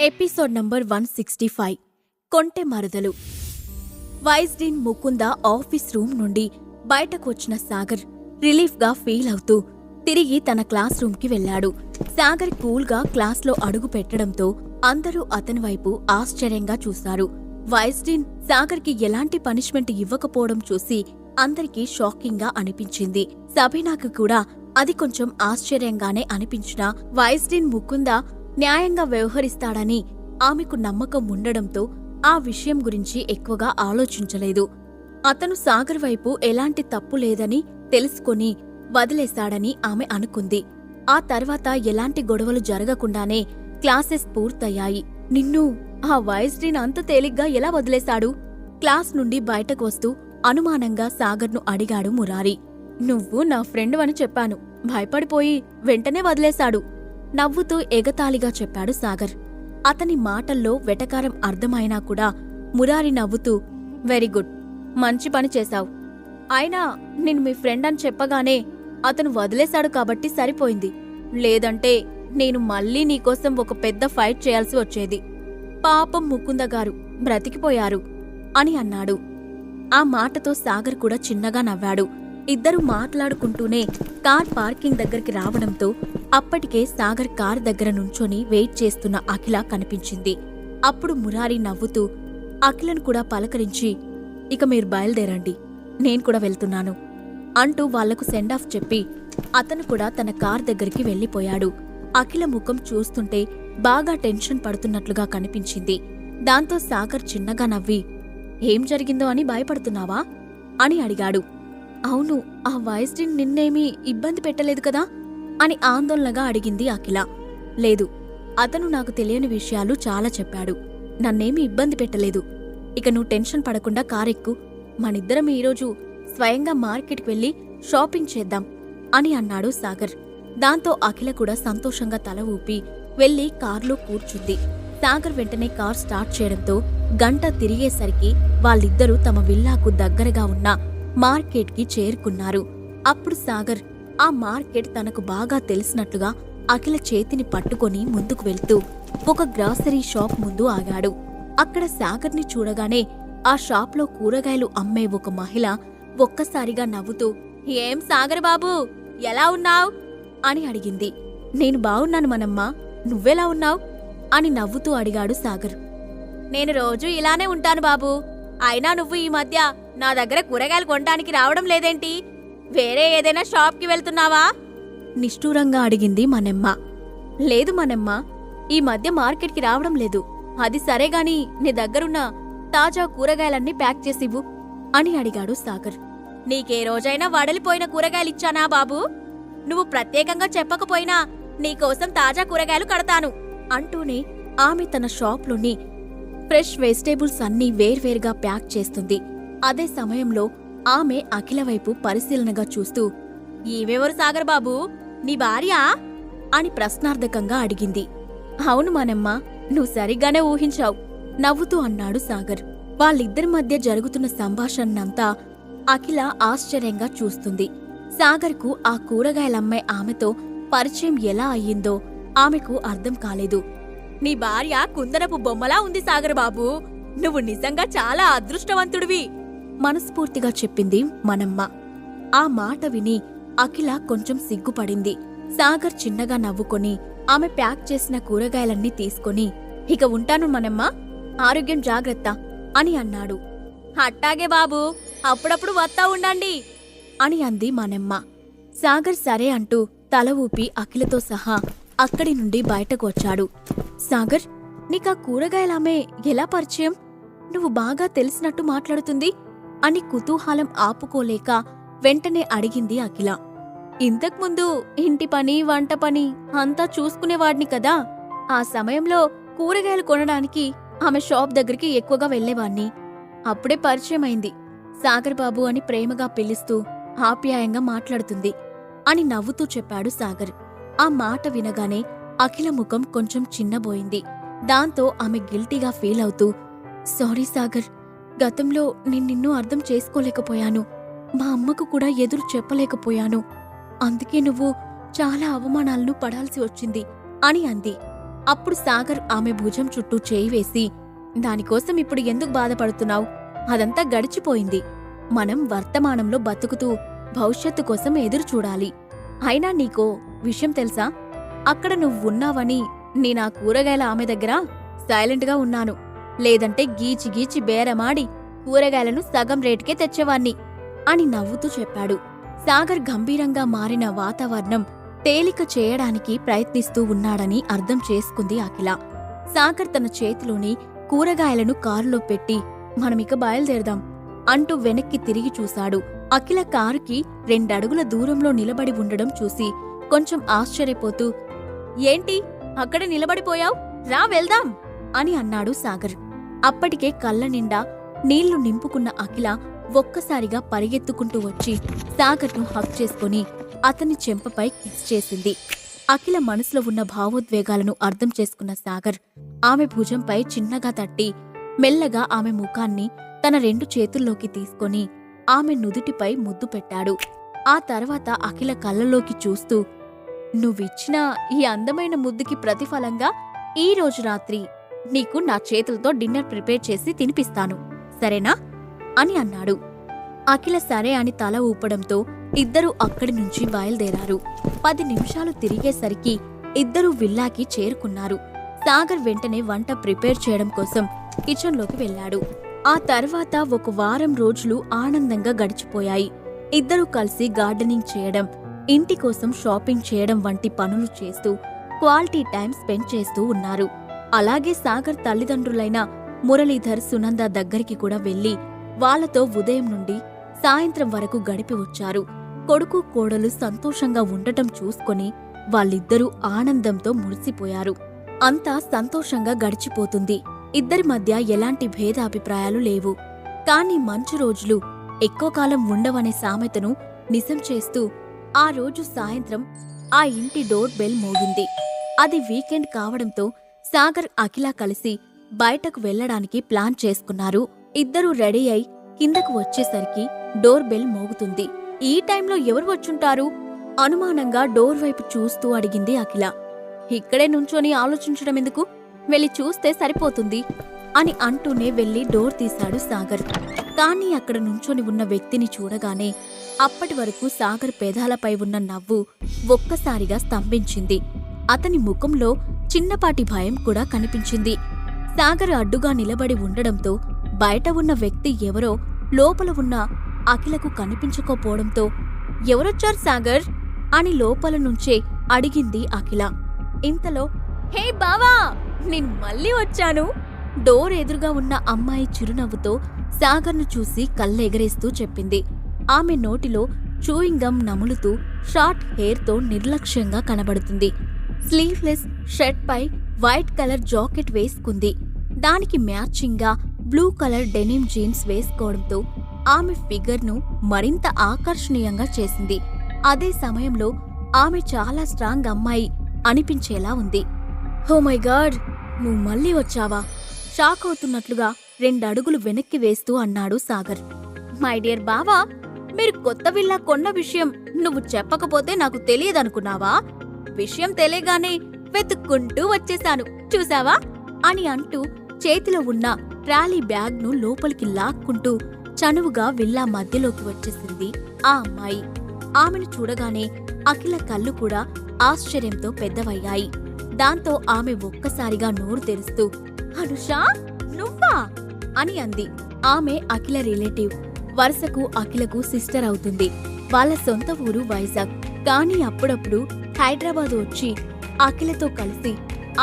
Episode number 165 కొంటె మరదలు. వైస్డీన్ Mukunda office room నుండి బయటకు వచ్చిన సాగర్ రిలీఫ్గా ఫీల్ అవుతూ తిరిగి తన క్లాస్ రూమ్కి వెళ్లాడు. సాగర్ కూల్గా క్లాస్లో అడుగు పెట్టడంతో అందరూ అతని వైపు ఆశ్చర్యంగా చూశారు. వైస్డీన్ సాగర్కి ఎలాంటి పనిష్మెంట్ ఇవ్వకపోవడం చూసి అందరికీ షాకింగ్గా అనిపించింది. సబీనాకు కూడా అది కొంచెం ఆశ్చర్యంగానే అనిపించినా వైస్డీన్ ముకుంద న్యాయంగా వ్యవహరిస్తాడని ఆమెకు నమ్మకం ఉండడంతో ఆ విషయం గురించి ఎక్కువగా ఆలోచించలేదు. అతను సాగర్ వైపు ఎలాంటి తప్పు లేదని తెలుసుకొని వదిలేశాడని ఆమె అనుకుంది. ఆ తర్వాత ఎలాంటి గొడవలు జరగకుండానే క్లాసెస్ పూర్తయ్యాయి. నిన్ను ఆ వైస్డీన్ అంత తేలిగ్గా ఎలా వదిలేశాడు? క్లాస్ నుండి బయటకు వస్తూ అనుమానంగా సాగర్ను అడిగాడు మురారి. నువ్వు నా ఫ్రెండ్ అని చెప్పాను, భయపడిపోయి వెంటనే వదిలేశాడు నవ్వుతూ ఎగతాళిగా చెప్పాడు సాగర్. అతని మాటల్లో వెటకారం అర్థమైనా కూడా మురారి నవ్వుతూ వెరీ గుడ్, మంచి పని చేశావు. అయినా నేను మీ ఫ్రెండ్ అని చెప్పగానే అతను వదిలేశాడు కాబట్టి సరిపోయింది. లేదంటే నేను మళ్ళీ నీకోసం ఒక పెద్ద ఫైట్ చేయాల్సి వచ్చేది. పాపం ముకుందగారు బ్రతికిపోయారు అని అన్నాడు. ఆ మాటతో సాగర్ కూడా చిన్నగా నవ్వాడు. ఇద్దరూ మాట్లాడుకుంటూనే కార్ పార్కింగ్ దగ్గరికి రావడంతో అప్పటికే సాగర్ కార్ దగ్గర నుంచొని వెయిట్ చేస్తున్న అఖిల కనిపించింది. అప్పుడు మురారి నవ్వుతూ అఖిలను కూడా పలకరించి ఇక మీరు బయలుదేరండి, నేను కూడా వెళ్తున్నాను అంటూ వాళ్లకు సెండ్ ఆఫ్ చెప్పి అతను కూడా తన కార్ దగ్గరికి వెళ్లిపోయాడు. అఖిల ముఖం చూస్తుంటే బాగా టెన్షన్ పడుతున్నట్లుగా కనిపించింది. దాంతో సాగర్ చిన్నగా నవ్వి ఏం జరిగిందో అని భయపడుతున్నావా అని అడిగాడు. అవును, ఆ వైస్డీన్ నిన్నేమీ ఇబ్బంది పెట్టలేదు కదా అని ఆందోళనగా అడిగింది అఖిల. లేదు, అతను నాకు తెలియని విషయాలు చాలా చెప్పాడు, నన్నేమీ ఇబ్బంది పెట్టలేదు. ఇక నువ్వు టెన్షన్ పడకుండా కారెక్కు, మనిద్దరం ఈరోజు స్వయంగా మార్కెట్కి వెళ్లి షాపింగ్ చేద్దాం అని అన్నాడు సాగర్. దాంతో అఖిల కూడా సంతోషంగా తల ఊపి వెళ్లి కార్లో కూర్చుంది. సాగర్ వెంటనే కార్ స్టార్ట్ చేయడంతో గంట తిరిగేసరికి వాళ్ళిద్దరూ తమ విల్లాకు దగ్గరగా ఉన్న మార్కెట్కి చేరుకున్నారు. అప్పుడు సాగర్ ఆ మార్కెట్ తనకు బాగా తెలిసినట్లుగా అఖిల చేతిని పట్టుకొని ముందుకు వెళ్తూ ఒక గ్రాసరీ షాప్ ముందు ఆగాడు. అక్కడ సాగర్ని చూడగానే ఆ షాప్లో కూరగాయలు అమ్మే ఒక మహిళ ఒక్కసారిగా నవ్వుతూ ఏం సాగర్ బాబూ, ఎలా ఉన్నావ్ అని అడిగింది. నేను బావున్నాను మనమ్మా, నువ్వెలా ఉన్నావ్ అని నవ్వుతూ అడిగాడు సాగర్. నేను రోజూ ఇలానే ఉంటాను బాబూ, అయినా నువ్వు ఈ మధ్య నా దగ్గర కూరగాయలు కొనడానికి రావడం లేదేంటి? వేరే ఏదైనా షాప్కి వెళ్తున్నావా నిష్ఠూరంగా అడిగింది మనెమ్మ. లేదు మనెమ్మ, ఈ మధ్య మార్కెట్కి రావడం లేదు. అది సరేగాని నీ దగ్గరున్న తాజా కూరగాయలన్నీ ప్యాక్ చేసివ్వు అని అడిగాడు సాగర్. నీకే రోజైనా వడలిపోయిన కూరగాయలిచ్చానా బాబూ? నువ్వు ప్రత్యేకంగా చెప్పకపోయినా నీకోసం తాజా కూరగాయలు కడతాను అంటూనే ఆమె తన షాప్లోని ఫ్రెష్ వెజిటేబుల్స్ అన్నీ వేర్వేరుగా ప్యాక్ చేస్తుంది. అదే సమయంలో ఆమె అఖిల వైపు పరిశీలనగా చూస్తూ ఈవెవరు సాగర్ బాబూ, నీ భార్యా అని ప్రశ్నార్థకంగా అడిగింది. అవును మనమ్మ, నువ్వు సరిగ్గానే ఊహించావు నవ్వుతూ అన్నాడు సాగర్. వాళ్ళిద్దరి మధ్య జరుగుతున్న సంభాషణనంతా అఖిల ఆశ్చర్యంగా చూస్తుంది. సాగర్కు ఆ కూరగాయలమ్మే ఆమెతో పరిచయం ఎలా అయ్యిందో ఆమెకు అర్థం కాలేదు. నీ భార్య కుందనపు బొమ్మలా ఉంది సాగర్ బాబూ, నువ్వు నిజంగా చాలా అదృష్టవంతుడివి మనస్ఫూర్తిగా చెప్పింది మనమ్మ. ఆ మాట విని అఖిల కొంచెం సిగ్గుపడింది. సాగర్ చిన్నగా నవ్వుకొని ఆమె ప్యాక్ చేసిన కూరగాయలన్నీ తీసుకొని ఇక ఉంటాను మనమ్మ, ఆరోగ్యం జాగ్రత్త అని అన్నాడు. అట్టాగే బాబూ, అప్పుడప్పుడు వత్తా ఉండండి అని అంది మనమ్మ. సాగర్ సరే అంటూ తల ఊపి అఖిలతో సహా అక్కడి నుండి బయటకు వచ్చాడు. సాగర్, నీకా కూరగాయలామె ఎలా పరిచయం? నువ్వు బాగా తెలిసినట్టు మాట్లాడుతుంది అని కుతూహలం ఆపుకోలేక వెంటనే అడిగింది అఖిల. ఇంతకుముందు ఇంటి పని వంట పని అంతా చూసుకునేవాడిని కదా, ఆ సమయంలో కూరగాయలు కొనడానికి ఆమె షాప్ దగ్గరికి ఎక్కువగా వెళ్లేవాణ్ణి. అప్పుడే పరిచయమైంది. సాగర్ బాబు అని ప్రేమగా పిలుస్తూ ఆప్యాయంగా మాట్లాడుతుంది అని నవ్వుతూ చెప్పాడు సాగర్. ఆ మాట వినగానే అఖిల ముఖం కొంచెం చిన్నబోయింది. దాంతో ఆమె గిల్టీగా ఫీల్ అవుతూ సారీ సాగర్, గతంలో నిన్ను అర్థం చేసుకోలేకపోయాను, మా అమ్మకు కూడా ఎదురు చెప్పలేకపోయాను, అందుకే నువ్వు చాలా అవమానాలను పడాల్సి వచ్చింది అని అంది. అప్పుడు సాగర్ ఆమె భుజం చుట్టూ చేయి వేసి, దానికోసం ఇప్పుడు ఎందుకు బాధపడుతున్నావు? అదంతా గడిచిపోయింది. మనం వర్తమానంలో బతుకుతూ భవిష్యత్తు కోసం ఎదురు చూడాలి. అయినా నీకో విషయం తెలుసా? అక్కడ నువ్వున్నావని నేనా కూరగాయల ఆమె దగ్గర సైలెంట్గా ఉన్నాను. లేదంటే గీచి గీచి బేరమాడి కూరగాయలను సగం రేటుకే తెచ్చేవాణ్ణి అని నవ్వుతూ చెప్పాడు. సాగర్ గంభీరంగా మారిన వాతావరణం తేలిక చేయడానికి ప్రయత్నిస్తూ ఉన్నాడని అర్థం చేసుకుంది అఖిల. సాగర్ తన చేతిలోని కూరగాయలను కారులో పెట్టి, మనమిక బయలుదేరదాం అంటూ వెనక్కి తిరిగి చూశాడు. అఖిల కారుకి 2 అడుగుల దూరంలో నిలబడి ఉండడం చూసి కొంచెం ఆశ్చర్యపోతూ, ఏంటి అక్కడ నిలబడిపోయావ్? రా వెళ్దాం అని అన్నాడు సాగర్. అప్పటికే కళ్ళ నిండా నీళ్లు నింపుకున్న అఖిల ఒక్కసారిగా పరిగెత్తుకుంటూ వచ్చి సాగర్ను హగ్ చేసుకుని అతని చెంపపై కిస్ చేసింది. అఖిల మనసులో ఉన్న భావోద్వేగాలను అర్థం చేసుకున్న సాగర్ ఆమె భుజంపై చిన్నగా తట్టి మెల్లగా ఆమె ముఖాన్ని తన 2 చేతుల్లోకి తీసుకొని ఆమె నుదుటిపై ముద్దు పెట్టాడు. ఆ తర్వాత అఖిల కళ్ళలోకి చూస్తూ, నువ్విచ్చిన ఈ అందమైన ముద్దుకి ప్రతిఫలంగా ఈ రోజు రాత్రి నీకు నా చేతులతో డిన్నర్ ప్రిపేర్ చేసి తినిపిస్తాను, సరేనా అని అన్నాడు. అఖిల సరే అని తల ఊపడంతో ఇద్దరూ అక్కడి నుంచి బయలుదేరారు. 10 నిమిషాలు తిరిగేసరికి ఇద్దరూ విల్లాకి చేరుకున్నారు. సాగర్ వెంటనే వంట ప్రిపేర్ చేయడం కోసం కిచెన్లోకి వెళ్లాడు. ఆ తర్వాత 1 వారం రోజులు ఆనందంగా గడిచిపోయాయి. ఇద్దరూ కలిసి గార్డెనింగ్ చేయడం, ఇంటి కోసం షాపింగ్ చేయడం వంటి పనులు చేస్తూ క్వాలిటీ టైం స్పెండ్ చేస్తూ ఉన్నారు. అలాగే సాగర్ తల్లిదండ్రులైన మురళీధర్, సునంద దగ్గరికి కూడా వెళ్లి వాళ్లతో ఉదయం నుండి సాయంత్రం వరకు గడిపి వచ్చారు. కొడుకు కోడలు సంతోషంగా ఉండటం చూసుకొని వాళ్ళిద్దరూ ఆనందంతో మురిసిపోయారు. అంతా సంతోషంగా గడిచిపోతుంది. ఇద్దరి మధ్య ఎలాంటి భేదాభిప్రాయాలు లేవు. కాని మంచి రోజులు ఎక్కువ కాలం ఉండవనే సామెతను నిజం చేస్తూ ఆ రోజు సాయంత్రం ఆ ఇంటి డోర్ బెల్ మోగింది. అది వీకెండ్ కావడంతో సాగర్, అఖిల కలిసి బయటకు వెళ్లడానికి ప్లాన్ చేసుకున్నారు. ఇద్దరూ రెడీ అయి కిందకు వచ్చేసరికి డోర్ బెల్ మోగుతుంది. ఈ టైంలో ఎవరు వచ్చుంటారు? అనుమానంగా డోర్ వైపు చూస్తూ అడిగింది అఖిల. ఇక్కడే నుంచొని ఆలోచించడం ఎందుకు, వెళ్ళి చూస్తే సరిపోతుంది అని అంటూనే వెళ్లి డోర్ తీశాడు సాగర్. కానీ అక్కడ నుంచొని ఉన్న వ్యక్తిని చూడగానే అప్పటి వరకు సాగర్ పెదాలపై ఉన్న నవ్వు ఒక్కసారిగా స్తంభించింది. అతని ముఖంలో చిన్నపాటి భయం కూడా కనిపించింది. సాగర్ అడ్డుగా నిలబడి ఉండడంతో బయట ఉన్న వ్యక్తి ఎవరో లోపల ఉన్న అఖిలకు కనిపించకపోవడంతో, ఎవరొచ్చారు సాగర్ అని లోపల నుంచే అడిగింది అఖిల. ఇంతలో, హే బావా, నేను మళ్ళీ వచ్చాను. డోర్ ఎదురుగా ఉన్న అమ్మాయి చిరునవ్వుతో సాగర్ను చూసి కళ్ళెగరేస్తూ చెప్పింది. ఆమె నోటిలో చూయింగ్ గమ్ నములుతూ షార్ట్ హెయిర్తో నిర్లక్ష్యంగా కనబడుతుంది. స్లీవ్లెస్ షర్ట్ పై వైట్ కలర్ జాకెట్ వేసుకుంది. దానికి మ్యాచింగ్గా బ్లూ కలర్ డెనిమ్ జీన్స్ వేసుకోవడంతో ఆమె ఫిగర్ను మరింత ఆకర్షణీయంగా చేసింది. అదే సమయంలో ఆమె చాలా స్ట్రాంగ్ అమ్మాయి అనిపించేలా ఉంది. ఓ మై గాడ్, నువ్వు మళ్ళీ వచ్చావా? షాక్ అవుతున్నట్లుగా 2 అడుగులు వెనక్కి వేస్తూ అన్నాడు సాగర్. మై డియర్ బావా, మీరు కొత్త విల్లా కొన్న విషయం నువ్వు చెప్పకపోతే నాకు తెలియదనుకున్నావా? విషయం తెలియగానే వెతుక్కుంటూ వచ్చేశాను, చూసావా అని అంటూ చేతిలో ఉన్న ట్రాలీ బ్యాగ్ను లోపలికి లాక్కుంటూ చనువుగా విల్లా మధ్యలోకి వచ్చేసింది ఆ అమ్మాయి. ఆమెను చూడగానే అఖిల కళ్ళు కూడా ఆశ్చర్యంతో పెద్దవయ్యాయి. దాంతో ఆమె ఒక్కసారిగా నోరు తెరుస్తూ, అనుషా, నువ్వా అని అంది. ఆమె అఖిల రిలేటివ్. వరుసకు అఖిలకు సిస్టర్ అవుతుంది. వాళ్ళ సొంత ఊరు వైజాగ్. కానీ అప్పుడప్పుడు హైదరాబాద్ వచ్చి అఖిలతో కలిసి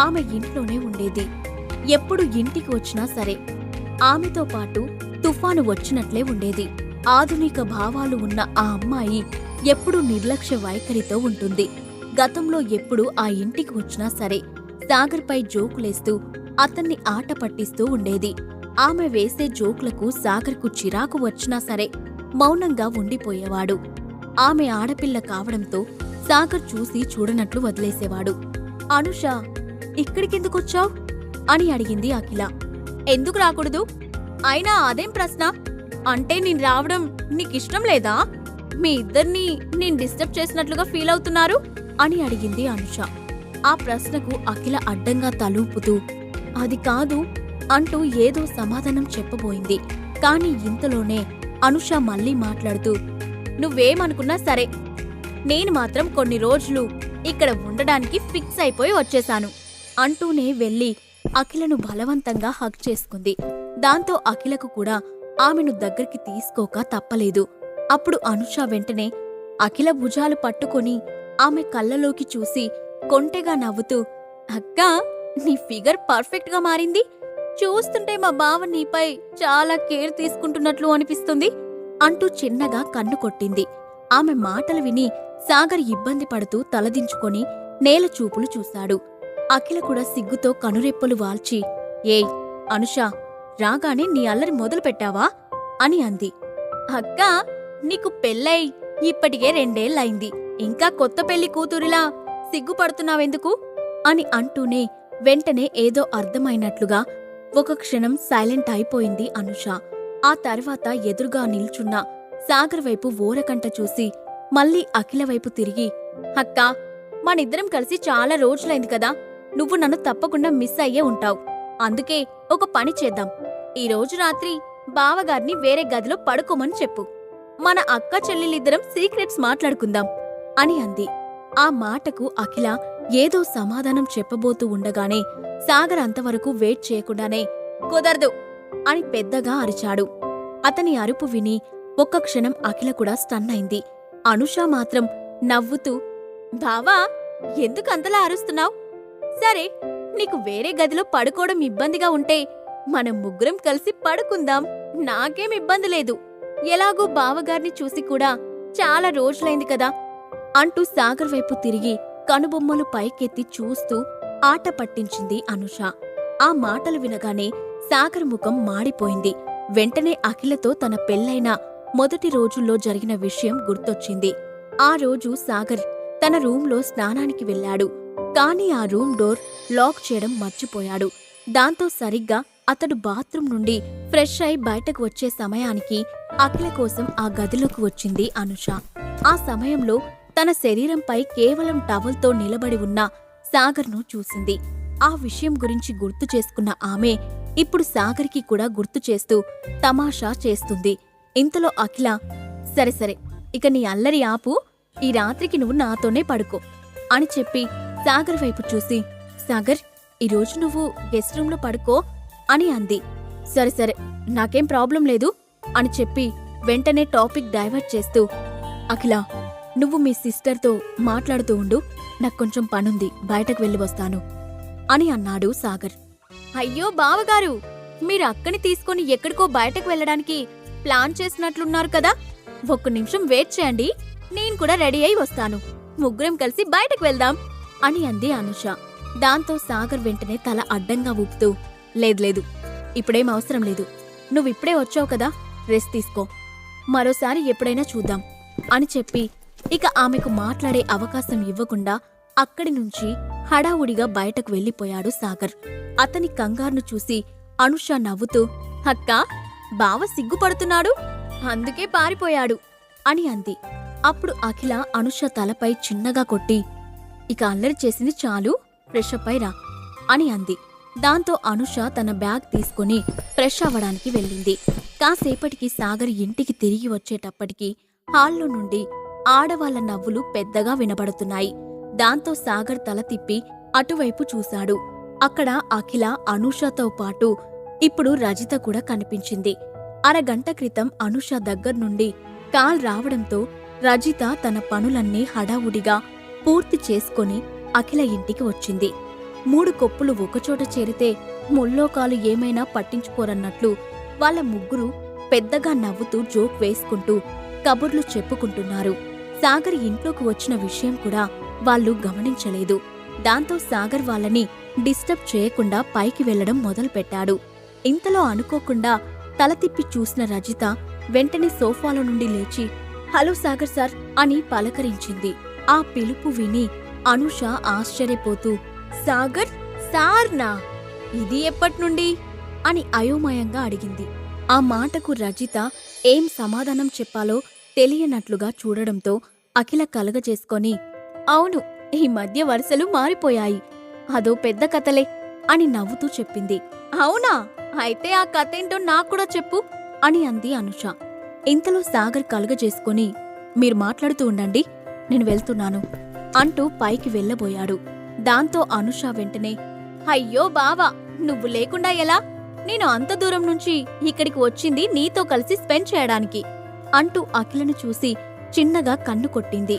ఆమె ఇంట్లోనే ఉండేది. ఎప్పుడు ఇంటికి వచ్చినా సరే ఆమెతో పాటు తుఫాను వచ్చినట్లే ఉండేది. ఆధునిక భావాలు ఉన్న ఆ అమ్మాయి ఎప్పుడూ నిర్లక్ష్య వైఖరితో ఉంటుంది. గతంలో ఎప్పుడు ఆ ఇంటికి వచ్చినా సరే సాగర్పై జోకులేస్తూ అతన్ని ఆట పట్టిస్తూ ఉండేది. ఆమె వేసే జోకులకు సాగర్కు చిరాకు వచ్చినా సరే మౌనంగా ఉండిపోయేవాడు. ఆమె ఆడపిల్ల కావడంతో సాగర్ చూసి చూడనట్లు వదిలేసేవాడు. అనుష, ఇక్కడికెందుకొచ్చావ్ అని అడిగింది అఖిల. ఎందుకు రాకూడదు? అయినా అదేం ప్రశ్న? అంటే నేను రావడం నీకిష్టం లేదా? మీ ఇద్దరినీ నేను డిస్టర్బ్ చేసినట్లుగా ఫీల్ అవుతున్నారు అని అడిగింది అనుష. ఆ ప్రశ్నకు అఖిల అడ్డంగా తలూపుతూ అది కాదు అంటూ ఏదో సమాధానం చెప్పబోయింది. కాని ఇంతలోనే అనుష మళ్ళీ మాట్లాడుతూ నువ్వేమనుకున్నా సరే, నేను మాత్రం కొన్ని రోజులు ఇక్కడ ఉండడానికి ఫిక్స్ అయిపోయి వచ్చేశాను అంటూనే వెళ్ళి అఖిలను బలవంతంగా హగ్ చేసుకుంది. దాంతో అఖిలకు కూడా ఆమెను దగ్గరికి తీసుకోక తప్పలేదు. అప్పుడు అనుష వెంటనే అఖిల భుజాలు పట్టుకొని ఆమె కళ్ళలోకి చూసి కొంటెగా నవ్వుతూ అక్కా, నీ ఫిగర్ పర్ఫెక్ట్ గా మారింది. చూస్తుంటే మా బావ నీపై చాలా కేర్ తీసుకుంటున్నట్లు అనిపిస్తుంది అంటూ చిన్నగా కన్ను కొట్టింది. ఆమె మాటలు విని సాగర్ ఇబ్బంది పడుతూ తలదించుకొని నేల చూపులు చూశాడు. అఖిల కూడా సిగ్గుతో కనురెప్పలు వాల్చి ఏయ్ అనుషా, రాగానే నీ అల్లరి మొదలుపెట్టావా అని అంది. అక్కా, నీకు పెళ్ళై ఇప్పటికే 2 ఏళ్లయింది. ఇంకా కొత్త పెళ్లి కూతురిలా సిగ్గుపడుతున్నావెందుకు అని అంటూనే వెంటనే ఏదో అర్థమైనట్లుగా ఒక క్షణం సైలెంట్ అయిపోయింది అనుష. ఆ తర్వాత ఎదురుగా నిల్చున్న సాగర్ వైపు ఓరకంట చూసి మళ్ళీ అఖిల వైపు తిరిగి అక్కా, మనిద్దరం కలిసి చాలా రోజులైంది కదా, నువ్వు నన్ను తప్పకుండా మిస్ అయ్యే ఉంటావు. అందుకే ఒక పని చేద్దాం. ఈ రోజు రాత్రి బావగారిని వేరే గదిలో పడుకోమని చెప్పు. మన అక్క చెల్లెలిద్దరం సీక్రెట్స్ మాట్లాడుకుందాం అని అంది. ఆ మాటకు అఖిల ఏదో సమాధానం చెప్పబోతూ ఉండగానే సాగర్ అంతవరకు వెయిట్ చేయకుండానే కుదరదు అని పెద్దగా అరిచాడు. అతని అరుపు విని ఒక్క క్షణం అఖిల కూడా స్టన్ అయింది. అనుష మాత్రం నవ్వుతూ బావా, ఎందుకంతలా అరుస్తున్నావ్? సరే, నీకు వేరే గదిలో పడుకోవడం ఇబ్బందిగా ఉంటే మనం ముగ్గురం కలిసి పడుకుందాం. నాకేం ఇబ్బంది లేదు. ఎలాగూ బావగారిని చూసి కూడా చాలా రోజులైంది కదా అంటూ సాగర్ వైపు తిరిగి కనుబొమ్మలు పైకెత్తి చూస్తూ ఆట పట్టించింది అనుష. ఆ మాటలు వినగానే సాగర్ ముఖం మాడిపోయింది. వెంటనే అఖిలతో తన పెళ్లైన మొదటి రోజుల్లో జరిగిన విషయం గుర్తొచ్చింది. ఆ రోజు సాగర్ తన రూంలో స్నానానికి వెళ్లాడు. కాని ఆ రూమ్ డోర్ లాక్ చేయడం మర్చిపోయాడు. దాంతో సరిగ్గా అతడు బాత్రూం నుండి ఫ్రెష్ అయి బయటకు వచ్చే సమయానికి అఖిల కోసం ఆ గదిలోకి వచ్చింది అనుష. ఆ సమయంలో తన శరీరంపై కేవలం టవల్తో నిలబడి ఉన్న సాగర్ను చూసింది. ఆ విషయం గురించి గుర్తు చేసుకున్న ఆమె ఇప్పుడు సాగర్కి కూడా గుర్తు చేస్తూ తమాషా చేస్తుంది. ఇంతలో అఖిల సరే సరే, ఇక నీ అల్లరి ఆపు, ఈ రాత్రికి నువ్వు నాతోనే పడుకో అని చెప్పి సాగర్ వైపు చూసి సాగర్, ఈరోజు నువ్వు గెస్ట్ రూంలో పడుకో అని అంది. సరే సరే, నాకేం ప్రాబ్లం లేదు అని చెప్పి వెంటనే టాపిక్ డైవర్ట్ చేస్తూ అఖిల, నువ్వు మీ సిస్టర్తో మాట్లాడుతూ ఉండు, నాకు కొంచెం పనుంది, బయటకు వెళ్ళి వస్తాను అని అన్నాడు సాగర్. అయ్యో బావగారు, మీరు అక్కని తీసుకొని ఎక్కడికో బయటకు వెళ్ళడానికి ప్లాన్ చేసినట్లున్నారు కదా, ఒక్క నిమిషం వెయిట్ చేయండి, నేను కూడా రెడీ అయి వస్తాను, ముగ్గురం కలిసి బయటకు వెళ్దాం అని అంది అనుష. దాంతో సాగర్ వెంటనే తల అడ్డంగా ఊపుతూ లేదు, ఇప్పుడేం అవసరం లేదు, నువ్విప్పుడే వచ్చావు కదా, రెస్ట్ తీసుకో, మరోసారి ఎప్పుడైనా చూద్దాం అని చెప్పి ఇక ఆమెకు మాట్లాడే అవకాశం ఇవ్వకుండా అక్కడి నుంచి హడావుడిగా బయటకు వెళ్లిపోయాడు సాగర్. అతని కంగారును చూసి అనుష నవ్వుతూ అక్కా, బావ సిగ్గుపడుతున్నాడు, అందుకే పారిపోయాడు అని అంది. అప్పుడు అఖిల అనుష తలపై చిన్నగా కొట్టి ఇక అల్లరి చేసింది చాలు, ఫ్రెష్ అప్ అయి రా అని అంది. దాంతో అనుష తన బ్యాగ్ తీసుకుని ఫ్రెష్ అవ్వడానికి వెళ్ళింది. కాసేపటికి సాగర్ ఇంటికి తిరిగి వచ్చేటప్పటికి హాల్లో నుండి ఆడవాళ్ల నవ్వులు పెద్దగా వినబడుతున్నాయి. దాంతో సాగర్ తల తిప్పి అటువైపు చూశాడు. అక్కడ అఖిల, అనూషతో పాటు ఇప్పుడు రజిత కూడా కనిపించింది. అరగంట క్రితం అనూష దగ్గర్నుండి కాల్ రావడంతో రజిత తన పనులన్నీ హడావుడిగా పూర్తి చేసుకొని అఖిల ఇంటికి వచ్చింది. 3 కొప్పులు ఒకచోట చేరితే ముల్లోకాలు ఏమైనా పట్టించుకోరన్నట్లు వాళ్ళ ముగ్గురు పెద్దగా నవ్వుతూ జోక్ వేసుకుంటూ కబుర్లు చెప్పుకుంటున్నారు. సాగర్ ఇంట్లోకి వచ్చిన విషయం కూడా వాళ్ళు గమనించలేదు. దాంతో సాగర్ వాళ్ళని డిస్టర్బ్ చేయకుండా పైకి వెళ్లడం మొదలుపెట్టాడు. ఇంతలో అనుకోకుండా తల తిప్పి చూసిన రజిత వెంటనే సోఫాలో నుండి లేచి హలో సాగర్ సార్ అని పలకరించింది. ఆ పిలుపు విని అనూష ఆశ్చర్యపోతూ సాగర్ సార్నా, ఇది ఎప్పట్నుండి అని అయోమయంగా అడిగింది. ఆ మాటకు రజిత ఏం సమాధానం చెప్పాలో తెలియనట్లుగా చూడడంతో అఖిల కలగజేసుకొని అవును, ఈ మధ్య వరుసలు మారిపోయాయి. అదో పెద్ద కథలే అని నవ్వుతూ చెప్పింది. అవునా? అయితే ఆ కథేంటో నాక్కూడా చెప్పు అని అంది అనుష. ఇంతలో సాగర్ కలుగజేసుకుని, మీరు మాట్లాడుతూ ఉండండి, నేను వెళ్తున్నాను అంటూ పైకి వెళ్ళబోయాడు. దాంతో అనుష వెంటనే, అయ్యో బావా, నువ్వు లేకుండా ఎలా? నేను అంత దూరం నుంచి ఇక్కడికి వచ్చింది నీతో కలిసి స్పెండ్ చేయడానికి అంటూ అఖిలను చూసి చిన్నగా కన్ను కొట్టింది.